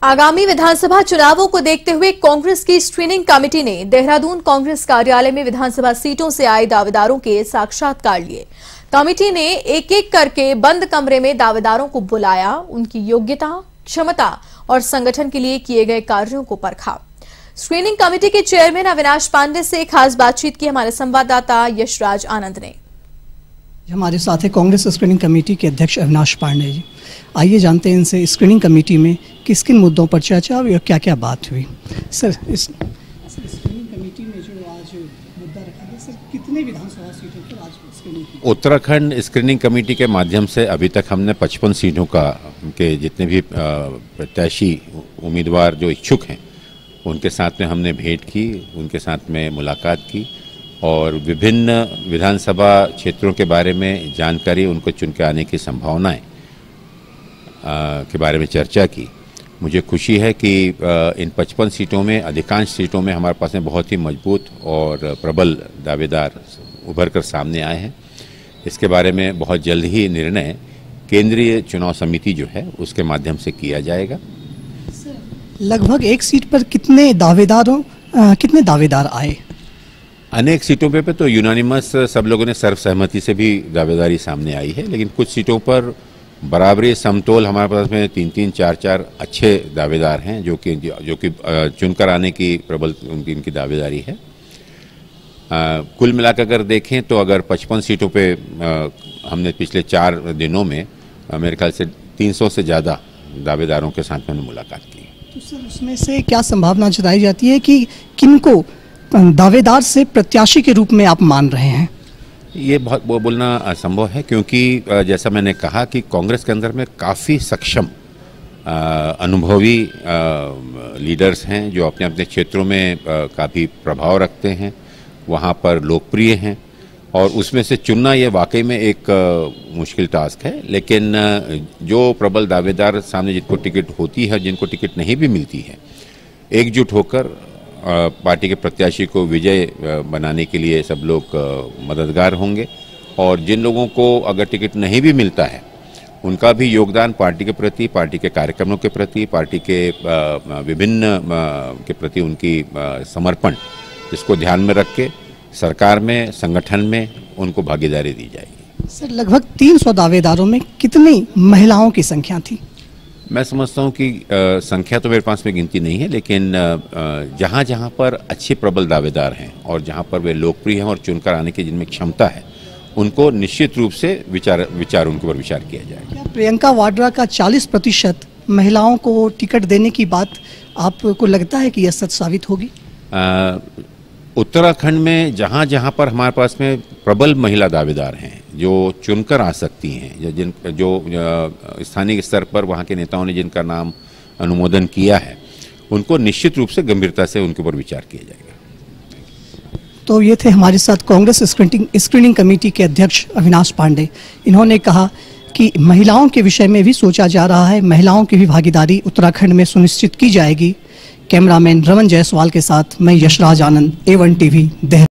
आगामी विधानसभा चुनावों को देखते हुए कांग्रेस की स्क्रीनिंग कमेटी ने देहरादून कांग्रेस कार्यालय में विधानसभा सीटों से आए दावेदारों के साक्षात्कार लिए। कमेटी ने एक एक करके बंद कमरे में दावेदारों को बुलाया, उनकी योग्यता, क्षमता और संगठन के लिए किए गए कार्यों को परखा। स्क्रीनिंग कमेटी के चेयरमैन अविनाश पांडे से खास बातचीत की हमारे संवाददाता यशराज आनंद ने। हमारे साथ है कांग्रेस स्क्रीनिंग कमेटी के अध्यक्ष अविनाश पांडे जी। आइए जानते हैं इनसे स्क्रीनिंग कमेटी में किन किन मुद्दों पर चर्चा हुई और क्या क्या बात हुई। सर, इस स्क्रीनिंग कमेटी में जो आज मुद्दा रखा गया, सर कितने विधानसभा सीटों पर आज स्क्रीनिंग की? उत्तराखंड स्क्रीनिंग कमेटी के माध्यम से अभी तक हमने 55 सीटों का के जितने भी प्रत्याशी उम्मीदवार जो इच्छुक हैं उनके साथ में हमने भेंट की, उनके साथ में मुलाकात की और विभिन्न विधानसभा क्षेत्रों के बारे में जानकारी, उनको चुन के आने की संभावनाएं के बारे में चर्चा की। मुझे खुशी है कि इन 55 सीटों में अधिकांश सीटों में हमारे पास में बहुत ही मजबूत और प्रबल दावेदार उभर कर सामने आए हैं। इसके बारे में बहुत जल्द ही निर्णय केंद्रीय चुनाव समिति जो है उसके माध्यम से किया जाएगा। लगभग एक सीट पर कितने दावेदार आए? अनेक सीटों पे तो यूनानिमस सब लोगों ने सर्वसहमति से भी दावेदारी सामने आई है, लेकिन कुछ सीटों पर बराबरी समतोल हमारे पास में 3-3, 4-4 अच्छे दावेदार हैं जो कि चुनकर आने की प्रबल इनकी दावेदारी है। कुल मिलाकर अगर देखें तो अगर 55 सीटों पे हमने पिछले 4 दिनों में मेरे ख्याल से 300 से ज़्यादा दावेदारों के साथ मैंने मुलाकात की। तो सर, उसमें से क्या संभावना जताई जाती है कि किनको दावेदार से प्रत्याशी के रूप में आप मान रहे हैं? ये बहुत बोलना असंभव है, क्योंकि जैसा मैंने कहा कि कांग्रेस के अंदर में काफ़ी सक्षम अनुभवी लीडर्स हैं जो अपने अपने क्षेत्रों में काफ़ी प्रभाव रखते हैं, वहाँ पर लोकप्रिय हैं और उसमें से चुनना ये वाकई में एक मुश्किल टास्क है। लेकिन जो प्रबल दावेदार सामने जिनको टिकट होती है, जिनको टिकट नहीं भी मिलती है, एकजुट होकर पार्टी के प्रत्याशी को विजय बनाने के लिए सब लोग मददगार होंगे और जिन लोगों को अगर टिकट नहीं भी मिलता है उनका भी योगदान पार्टी के प्रति, पार्टी के कार्यक्रमों के प्रति, पार्टी के विभिन्न के प्रति उनकी समर्पण, इसको ध्यान में रख के सरकार में, संगठन में उनको भागीदारी दी जाएगी। सर, लगभग 300 दावेदारों में कितनी महिलाओं की संख्या थी? मैं समझता हूँ कि संख्या तो मेरे पास में गिनती नहीं है, लेकिन जहाँ जहाँ पर अच्छे प्रबल दावेदार हैं और जहाँ पर वे लोकप्रिय हैं और चुनकर आने की जिनमें क्षमता है, उनको निश्चित रूप से विचार उनके ऊपर विचार किया जाएगा। क्या प्रियंका वाड्रा का 40% महिलाओं को टिकट देने की बात आपको लगता है कि यह सच साबित होगी? उत्तराखंड में जहाँ जहाँ पर हमारे पास में प्रबल महिला दावेदार हैं जो चुनकर आ सकती हैं, जो स्थानीय स्तर पर वहाँ के नेताओं ने जिनका नाम अनुमोदन किया है, उनको निश्चित रूप से गंभीरता से उनके ऊपर विचार किया जाएगा। तो ये थे हमारे साथ कांग्रेस स्क्रीनिंग कमेटी के अध्यक्ष अविनाश पांडे। इन्होंने कहा कि महिलाओं के विषय में भी सोचा जा रहा है, महिलाओं की भी भागीदारी उत्तराखंड में सुनिश्चित की जाएगी। कैमरामैन रमन जायसवाल के साथ मैं यशराज आनंद, A1 TV, देहरादून।